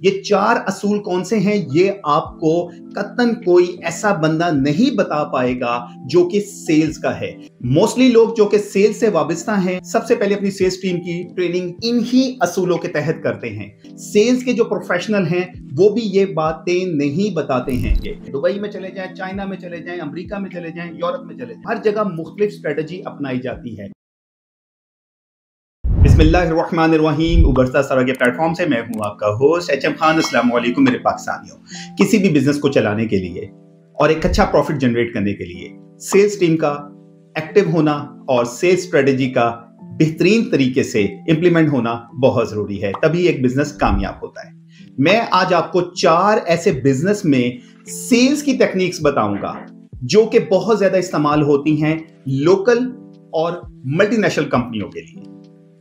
ये 4 असूल कौन से हैं ये आपको कतन कोई ऐसा बंदा नहीं बता पाएगा जो कि सेल्स का है। मोस्टली लोग जो कि सेल्स से वाबस्ता हैं सबसे पहले अपनी सेल्स टीम की ट्रेनिंग इन्हीं असूलों के तहत करते हैं। सेल्स के जो प्रोफेशनल हैं वो भी ये बातें नहीं बताते हैं। ये दुबई में चले जाएं, चाइना में चले जाएं, अमेरिका में चले जाएं, यूरोप में चले जाएं, हर जगह मुख्तलिफ स्ट्रेटजी अपनाई जाती है। बिस्मिल्लाहिर्रहमानिर्रहीम। उभरता सरा के प्लेटफॉर्म से मैं हूं आपका होस्ट एचएम खान। अस्सलाम वालेकुम मेरे पाकिस्तानियों। किसी भी बिजनेस को चलाने के लिए और एक अच्छा प्रॉफिट जनरेट करने के लिए सेल्स टीम का एक्टिव होना और सेल्स स्ट्रेटजी का बेहतरीन तरीके से इंप्लीमेंट होना बहुत जरूरी है, तभी एक बिजनेस कामयाब होता है। मैं आज आपको 4 ऐसे बिजनेस में सेल्स की टेक्निक्स बताऊंगा जो कि बहुत ज्यादा इस्तेमाल होती हैं लोकल और मल्टीनेशनल कंपनियों के लिए।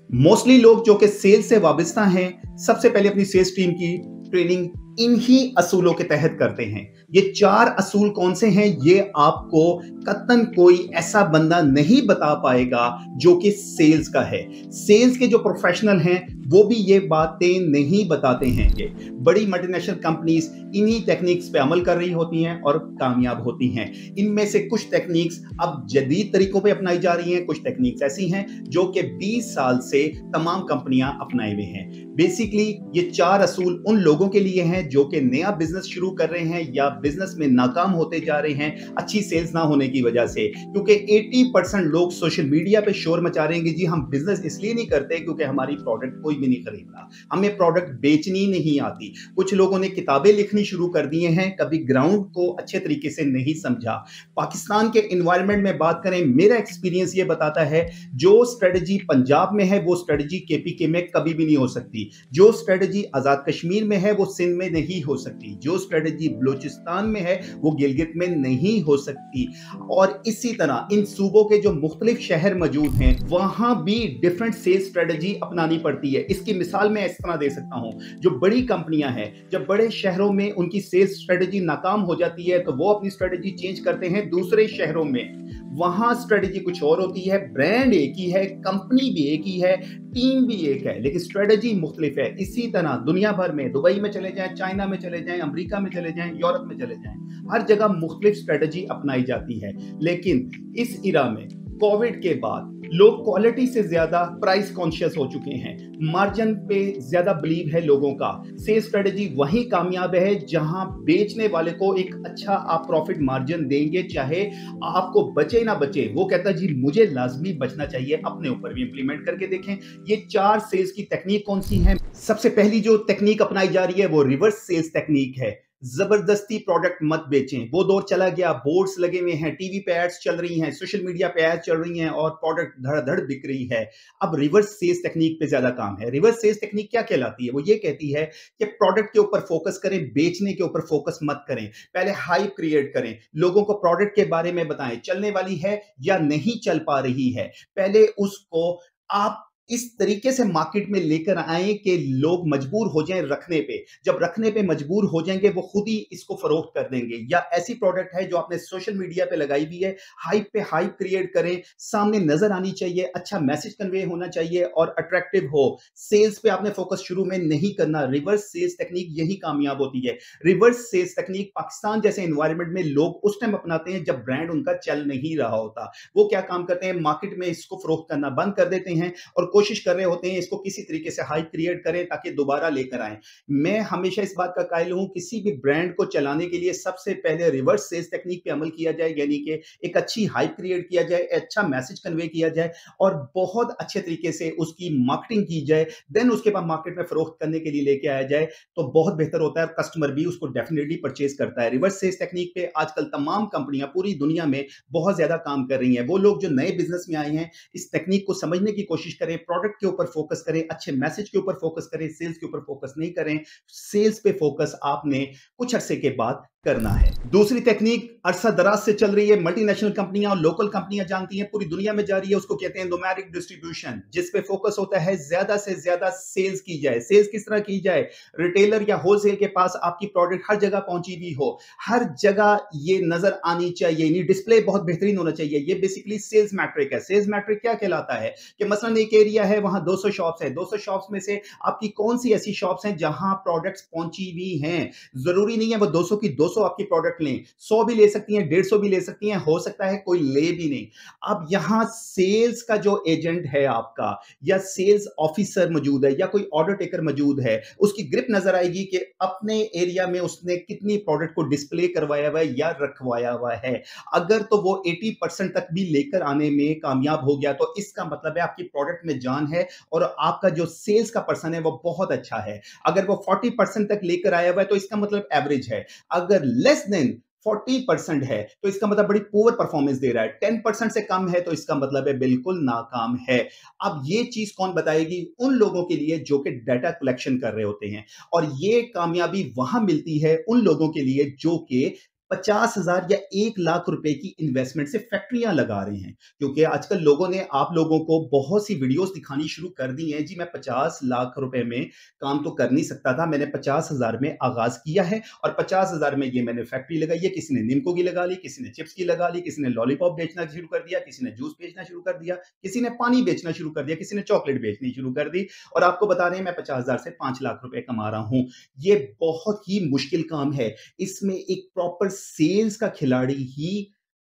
मोस्टली लोग जो कि सेल्स से वाबस्ता हैं सबसे पहले अपनी सेल्स टीम की ट्रेनिंग इन्हीं असूलों के तहत करते हैं। ये 4 असूल कौन से हैं ये आपको कतन कोई ऐसा बंदा नहीं बता पाएगा जो कि सेल्स का है। सेल्स के जो प्रोफेशनल हैं वो भी ये बातें नहीं बताते हैं। ये बड़ी मल्टीनेशनल कंपनीज इन्हीं टेक्निक्स पे अमल कर रही होती हैं और कामयाब होती हैं। इनमें से कुछ टेक्निक्स अब जदीद तरीकों पे अपनाई जा रही हैं, कुछ टेक्निक्स ऐसी हैं जो कि 20 साल से तमाम कंपनियां अपनाए हुए हैं। बेसिकली ये 4 असूल उन लोगों के लिए हैं जो कि नया बिजनेस शुरू कर रहे हैं या बिजनेस में नाकाम होते जा रहे हैं अच्छी सेल्स ना होने की वजह से। क्योंकि 80% लोग सोशल मीडिया पे शोर मचा रहे हैं जी हम बिजनेस इसलिए नहीं करते क्योंकि हमारी प्रोडक्ट कोई भी नहीं खरीदता, हमें प्रोडक्ट बेचनी नहीं आती। कुछ लोगों ने किताबें लिखनी शुरू कर दी हैं, कभी ग्राउंड को अच्छे तरीके से नहीं समझा। पाकिस्तान के एनवायरनमेंट में बात करें, मेरा एक्सपीरियंस ये बताता है जो स्ट्रेटजी पंजाब में है वो स्ट्रेटजी केपीके में कभी भी नहीं हो सकती। जो स्ट्रेटजी आजाद कश्मीर में है वो सिंध में नहीं हो सकती। जो स्ट्रेटजी बलूचिस्तान में है वो गिलगित में नहीं हो सकती। और इसी तरह इन सूबों के जो मुख्तलिफ शहर मौजूद हैं वहां भी डिफरेंट सेल्स स्ट्रेटजी अपनानी पड़ती है। इसकी मिसाल मैं इस तरह दे सकता हूं, जो बड़ी कंपनियां हैं जब बड़े शहरों में उनकी सेल्स स्ट्रेटजी नाकाम हो जाती है तो वो अपनी स्ट्रेटजी चेंज करते हैं दूसरे शहरों में। वहां स्ट्रेटजी कुछ और होती है, ब्रांड एक ही है, कंपनी भी एक ही है, टीम भी एक है, लेकिन स्ट्रेटजी मुख्तलिफ है। इसी तरह दुनिया भर में दुबई में चले जाएं, चाइना में चले जाएं, अमेरिका में चले जाएं, यूरोप में चले जाएं, हर जगह मुख्तलिफ स्ट्रेटजी अपनाई जाती है। लेकिन इस इरा में कोविड के बाद लोग क्वालिटी से ज्यादा प्राइस कॉन्शियस हो चुके हैं, मार्जिन पे ज्यादा बिलीव है लोगों का। सेल्स स्ट्रेटजी वही कामयाब है जहां बेचने वाले को एक अच्छा आप प्रॉफिट मार्जिन देंगे, चाहे आपको बचे ना बचे। वो कहता जी मुझे लाजमी बचना चाहिए। अपने ऊपर भी इंप्लीमेंट करके देखें। ये 4 सेल्स की टेक्निक कौन सी हैं? सबसे पहली जो टेक्निक अपनाई जा रही है वो रिवर्स सेल्स टेक्निक है। जबरदस्ती प्रोडक्ट मत बेचें। वो दौर चला गया, बोर्ड्स लगे हुए हैं, टीवी पे एड्स चल रही हैं, सोशल मीडिया पे एड्स चल रही हैं और प्रोडक्ट धड़ाधड़ बिक रही है। अब रिवर्स सेल्स टेक्निक पे ज्यादा काम है। रिवर्स सेल्स टेक्निक क्या कहलाती है? वो ये कहती है कि प्रोडक्ट के ऊपर फोकस करें, बेचने के ऊपर फोकस मत करें। पहले हाइप क्रिएट करें, लोगों को प्रोडक्ट के बारे में बताएं, चलने वाली है या नहीं चल पा रही है। पहले उसको आप इस तरीके से मार्केट में लेकर आए कि लोग मजबूर हो जाएं रखने पे। जब रखने पे मजबूर हो जाएंगे वो खुद ही इसको फरोख्त कर देंगे। या ऐसी प्रोडक्ट है जो आपने सोशल मीडिया पे लगाई हुई है, हाइप पे हाइप क्रिएट करें, सामने नजर आनी चाहिए, अच्छा मैसेज कन्वे होना चाहिए और अट्रैक्टिव हो। सेल्स पे आपने फोकस शुरू में नहीं करना। रिवर्स सेल्स टेक्निक यही कामयाब होती है। रिवर्स सेल्स टेक्निक पाकिस्तान जैसे एनवायरनमेंट में लोग उस टाइम अपनाते हैं जब ब्रांड उनका चल नहीं रहा होता। वो क्या काम करते हैं, मार्केट में इसको फरोख्त करना बंद कर देते हैं और कोशिश कर रहे होते हैं इसको किसी तरीके से हाइप क्रिएट करें ताकि दोबारा लेकर आए। मैं हमेशा इस बात का कायल हूं, किसी भी ब्रांड को चलाने के लिए सबसे पहले रिवर्स सेल्स टेक्निक पे अमल किया जाए, यानी कि एक अच्छी हाइप क्रिएट किया जाए, अच्छा मैसेज कन्वे किया जाए और बहुत अच्छे तरीके से उसकी मार्केटिंग की जाए। देन उसके बाद मार्केट में फरोख्त करने के लिए लेके आया जाए तो बहुत बेहतर होता है और कस्टमर भी उसको डेफिनेटली परचेज करता है। रिवर्स सेल्स टेक्निक पे आजकल तमाम कंपनियां पूरी दुनिया में बहुत ज्यादा काम कर रही हैं। वो लोग जो नए बिजनेस में आए हैं इस टेक्निक को समझने की कोशिश करें, प्रोडक्ट के ऊपर फोकस करें, अच्छे मैसेज के ऊपर फोकस करें, सेल्स के ऊपर फोकस नहीं करें। सेल्स पे फोकस आपने कुछ अरसे के बाद करना है। दूसरी टेक्निक अरसा दराज से चल रही है, मल्टीनेशनल कंपनियां और लोकल कंपनियां जानती हैं, पूरी दुनिया में जा रही है, उसको कहते हैं न्यूमेरिक डिस्ट्रीब्यूशन, जिस पे फोकस होता है ज्यादा से ज्यादा सेल्स की जाए। सेल्स किस तरह की जाए? रिटेलर या होलसेल के पास आपकी प्रोडक्ट हर जगह पहुंची भी हो, हर जगह ये नजर आनी चाहिए, यानी डिस्प्ले बहुत बेहतरीन होना चाहिए। ये बेसिकली सेल्स मैट्रिक है। सेल्स मैट्रिक क्या कहलाता है कि मसलन एक एरिया है, वहां 200 शॉप्स है, 200 शॉप्स में से आपकी कौन सी ऐसी शॉप्स हैं जहां प्रोडक्ट्स पहुंची हुई हैं। जरूरी नहीं है वो 200 की 200 आपकी प्रोडक्ट लें, 100 भी ले सकती हैं, 150 भी ले सकती हैं, हो सकता है कोई ले भी नहीं। अब यहां सेल्स का जो एजेंट है आपका, या सेल्स ऑफिसर मौजूद है, या कोई ऑर्डर टेकर मौजूद है, उसकी ग्रिप नजर आएगी कि अपने एरिया में उसने कितनी प्रोडक्ट को डिस्प्ले करवाया हुआ है या रखवाया हुआ है। अगर तो वो 80% तक भी लेकर आने में कामयाब हो गया तो इसका मतलब है आपकी प्रोडक्ट में जान है और आपका जो सेल्स का पर्सन है वो बहुत अच्छा है। अगर वो 40% तक लेकर आया हुआ है तो इसका मतलब एवरेज है। अगर लेस देन 40% है तो इसका मतलब बड़ी पुअर परफॉर्मेंस दे रहा है। 10% से कम है तो इसका मतलब है बिल्कुल नाकाम है। अब ये चीज कौन बताएगी? उन लोगों के लिए जो कि डाटा कलेक्शन कर रहे होते हैं, और ये कामयाबी वहां मिलती है उन लोगों के लिए जो कि 50,000 या 1 लाख रुपए की इन्वेस्टमेंट से फैक्ट्रियां लगा रहे हैं। क्योंकि आजकल लोगों ने आप लोगों को बहुत सी वीडियोस दिखानी शुरू कर दी हैं, जी मैं 50 लाख रुपए में काम तो कर नहीं सकता था, मैंने 50,000 में आगाज किया है और 50,000 में ये मैंने फैक्ट्री लगाई है। किसी ने निम्को की लगा ली, किसी ने चिप्स की लगा ली, किसी ने लॉलीपॉप बेचना शुरू कर दिया, किसी ने जूस बेचना शुरू कर दिया, किसी ने पानी बेचना शुरू कर दिया, किसी ने चॉकलेट बेचनी शुरू कर दी, और आपको बता रहे हैं मैं 50,000 से 5 लाख रुपए कमा रहा हूं। ये बहुत ही मुश्किल काम है। इसमें एक प्रॉपर सेल्स का खिलाड़ी ही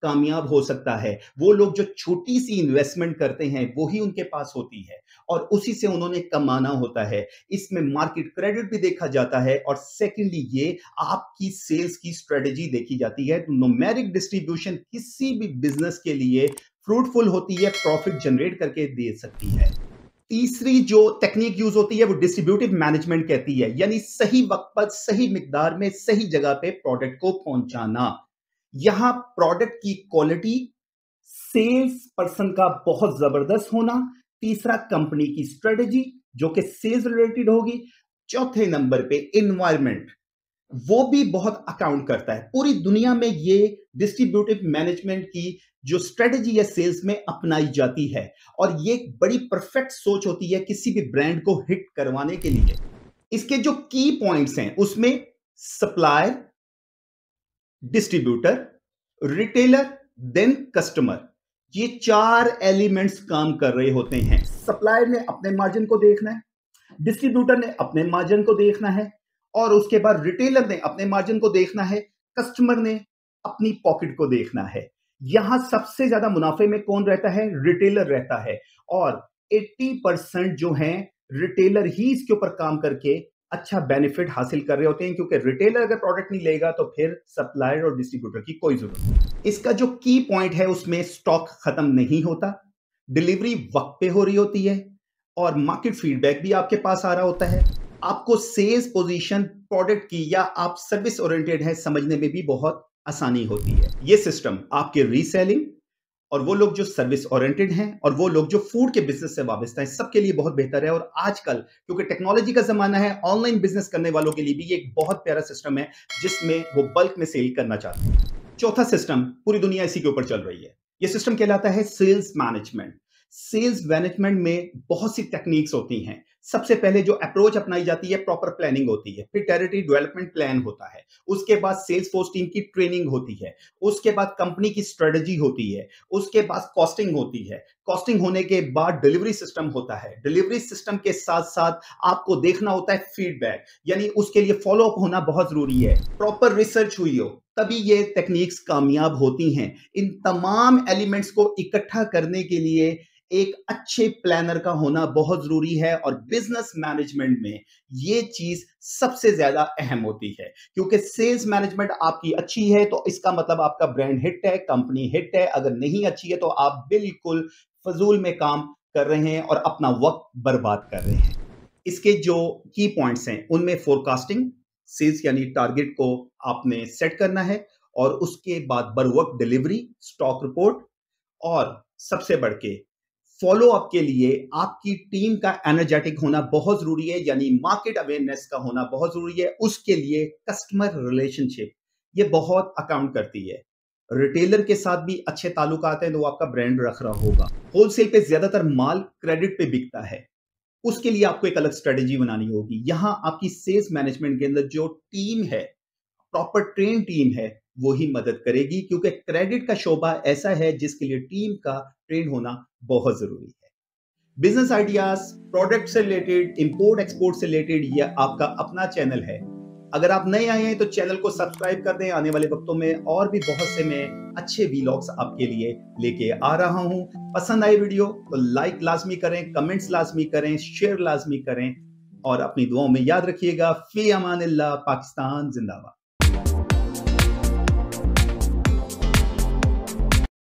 कामयाब हो सकता है। वो लोग जो छोटी सी इन्वेस्टमेंट करते हैं वही उनके पास होती है और उसी से उन्होंने कमाना होता है। इसमें मार्केट क्रेडिट भी देखा जाता है और सेकेंडली ये आपकी सेल्स की स्ट्रेटेजी देखी जाती है। न्यूमेरिक डिस्ट्रीब्यूशन किसी भी बिजनेस के लिए फ्रूटफुल होती है, प्रॉफिट जनरेट करके दे सकती है। तीसरी जो टेक्निक यूज होती है वो डिस्ट्रीब्यूटिव मैनेजमेंट कहती है, यानी सही वक्त पर सही मिकदार में सही जगह पे प्रोडक्ट को पहुंचाना। यहां प्रोडक्ट की क्वालिटी, सेल्स पर्सन का बहुत जबरदस्त होना, तीसरा कंपनी की स्ट्रेटेजी जो कि सेल्स रिलेटेड होगी, चौथे नंबर पे इन्वायरमेंट, वो भी बहुत अकाउंट करता है। पूरी दुनिया में ये डिस्ट्रीब्यूटिव मैनेजमेंट की जो स्ट्रेटजी है सेल्स में अपनाई जाती है और ये एक बड़ी परफेक्ट सोच होती है किसी भी ब्रांड को हिट करवाने के लिए। इसके जो की पॉइंट्स हैं उसमें supplier, distributor, retailer, then customer, ये चार एलिमेंट्स काम कर रहे होते हैं। सप्लायर ने अपने मार्जिन को देखना है, डिस्ट्रीब्यूटर ने अपने मार्जिन को देखना है, और उसके बाद रिटेलर ने अपने मार्जिन को देखना है, कस्टमर ने अपनी पॉकेट को देखना है। यहां सबसे ज्यादा मुनाफे में कौन रहता है? रिटेलर रहता है, और 80% जो है रिटेलर ही इसके ऊपर काम करके अच्छा बेनिफिट हासिल कर रहे होते हैं, क्योंकि रिटेलर अगर प्रोडक्ट नहीं लेगा तो फिर सप्लायर और डिस्ट्रीब्यूटर की कोई जरूरत नहीं। इसका जो की पॉइंट है उसमें स्टॉक खत्म नहीं होता, डिलीवरी वक्त पे हो रही होती है, और मार्केट फीडबैक भी आपके पास आ रहा होता है। आपको सेल्स पोजीशन प्रोडक्ट की या आप सर्विस ओरिएंटेड है समझने में भी बहुत आसानी होती है। ये सिस्टम आपके रीसेलिंग और वो लोग जो सर्विस ओरिएंटेड हैं और वो लोग जो फूड के बिजनेस से वाबस्ता हैं सबके लिए बहुत बेहतर है। और आजकल क्योंकि टेक्नोलॉजी का जमाना है, ऑनलाइन बिजनेस करने वालों के लिए भी ये एक बहुत प्यारा सिस्टम है जिसमें वो बल्क में सेल करना चाहते हैं। चौथा सिस्टम, पूरी दुनिया इसी के ऊपर चल रही है, ये सिस्टम कहलाता है सेल्स मैनेजमेंट। सेल्स मैनेजमेंट में बहुत सी टेक्निक्स होती हैं। सबसे पहले जो अप्रोच अपनाई जाती है प्रॉपर प्लानिंग होती है, फिर टेरिटरी डेवलपमेंट प्लान होता है, उसके बाद सेल्स फोर्स टीम की ट्रेनिंग होती है, उसके बाद कंपनी की स्ट्रेटजी होती है, उसके बाद कॉस्टिंग होती है, कॉस्टिंग होने के बाद डिलीवरी सिस्टम होता है, डिलीवरी सिस्टम के साथ साथ आपको देखना होता है फीडबैक, यानी उसके लिए फॉलो अप होना बहुत जरूरी है, प्रॉपर रिसर्च हुई हो तभी ये टेक्निक्स कामयाब होती हैं। इन तमाम एलिमेंट्स को इकट्ठा करने के लिए एक अच्छे प्लानर का होना बहुत जरूरी है, और बिजनेस मैनेजमेंट में ये चीज सबसे ज्यादा अहम होती है, क्योंकि सेल्स मैनेजमेंट आपकी अच्छी है तो इसका मतलब आपका ब्रांड हिट है, कंपनी हिट है। अगर नहीं अच्छी है तो आप बिल्कुल फजूल में काम कर रहे हैं और अपना वक्त बर्बाद कर रहे हैं। इसके जो की पॉइंट्स हैं उनमें फोरकास्टिंग, सेल्स यानी टारगेट को आपने सेट करना है, और उसके बाद बर वक्त डिलीवरी, स्टॉक रिपोर्ट, और सबसे बढ़ के फॉलो अप के लिए आपकी टीम का एनर्जेटिक होना बहुत जरूरी है, यानी मार्केट अवेयरनेस का होना बहुत जरूरी है। उसके लिए कस्टमर रिलेशनशिप, ये बहुत अकाउंट करती है। रिटेलर के साथ भी अच्छे ताल्लुकात हैं तो वो आपका ब्रांड रख रहा होगा। होलसेल पे ज्यादातर माल क्रेडिट पे बिकता है, उसके लिए आपको एक अलग स्ट्रेटेजी बनानी होगी। यहां आपकी सेल्स मैनेजमेंट के अंदर जो टीम है, प्रॉपर ट्रेन टीम है, वो ही मदद करेगी, क्योंकि क्रेडिट का शोबा ऐसा है जिसके लिए टीम का ट्रेन होना बहुत जरूरी है। बिजनेस आइडियाज, प्रोडक्ट से रिलेटेड, इंपोर्ट एक्सपोर्ट से रिलेटेड, यह आपका अपना चैनल है। अगर आप नए आए हैं तो चैनल को सब्सक्राइब कर दें। आने वाले वक्तों में और भी बहुत से मैं अच्छे वीलॉग्स आपके लिए लेके आ रहा हूं। पसंद आई वीडियो तो लाइक लाजमी करें, कमेंट्स लाजमी करें, शेयर लाजमी करें और अपनी दुआओं में याद रखिएगा। फी अमानिल्लाह, पाकिस्तान जिंदाबाद।